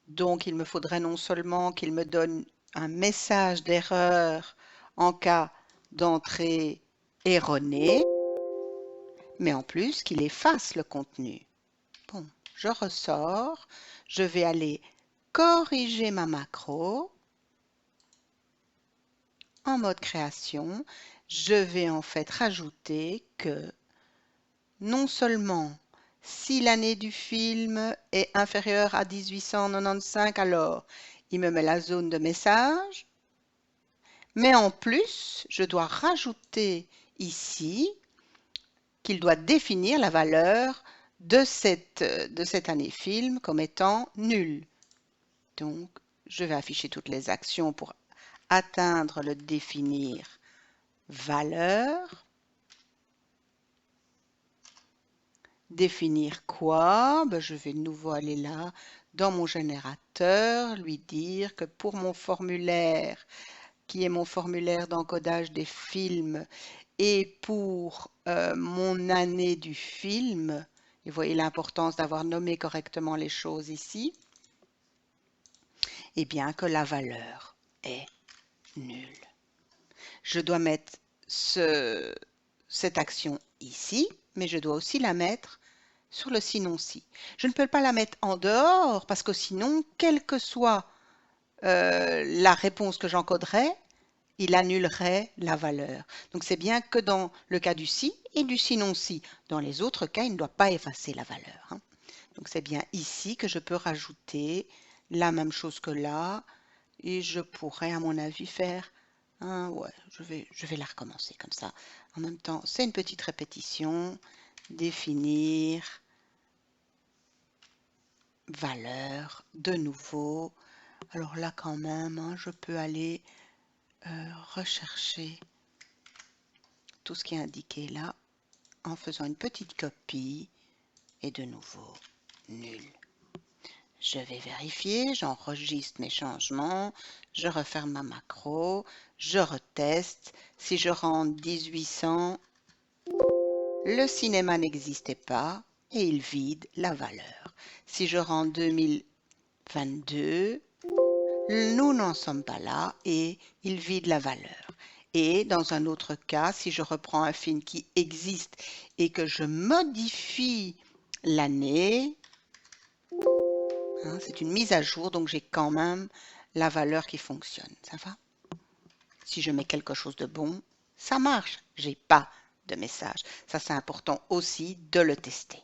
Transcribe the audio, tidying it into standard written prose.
Donc, il me faudrait non seulement qu'il me donne un message d'erreur en cas d'entrée erronée, mais en plus qu'il efface le contenu. Bon, je ressors, je vais aller corriger ma macro en mode création. Je vais en fait rajouter que non seulement si l'année du film est inférieure à 1895, alors il me met la zone de message, mais en plus, je dois rajouter ici qu'il doit définir la valeur de cette année film comme étant nulle. Donc, je vais afficher toutes les actions pour atteindre le définir valeur. Définir quoi? Ben, je vais de nouveau aller là dans mon générateur, lui dire que pour mon formulaire, qui est mon formulaire d'encodage des films, et pour mon année du film, et vous voyez l'importance d'avoir nommé correctement les choses ici, et bien que la valeur est nulle. Je dois mettre cette action ici, mais je dois aussi la mettre sur le sinon si. Je ne peux pas la mettre en dehors parce que sinon, quelle que soit la réponse que j'encoderai, il annulerait la valeur. Donc c'est bien que dans le cas du si et du sinon si. Dans les autres cas, il ne doit pas effacer la valeur, hein. Donc c'est bien ici que je peux rajouter la même chose que là. Et je pourrais, à mon avis, faire ouais, je vais la recommencer comme ça. En même temps, c'est une petite répétition. Définir valeur de nouveau. Alors là, quand même, hein, je peux aller rechercher tout ce qui est indiqué là en faisant une petite copie et de nouveau nul. Je vais vérifier, j'enregistre mes changements, je referme ma macro, je reteste. Si je rentre 1800, le cinéma n'existait pas et il vide la valeur. Si je rentre 2022, nous n'en sommes pas là et il vide la valeur. Et dans un autre cas, si je reprends un film qui existe et que je modifie l'année, hein, c'est une mise à jour, donc j'ai quand même la valeur qui fonctionne. Ça va? Si je mets quelque chose de bon, ça marche. J'ai pas de message. Ça, c'est important aussi de le tester.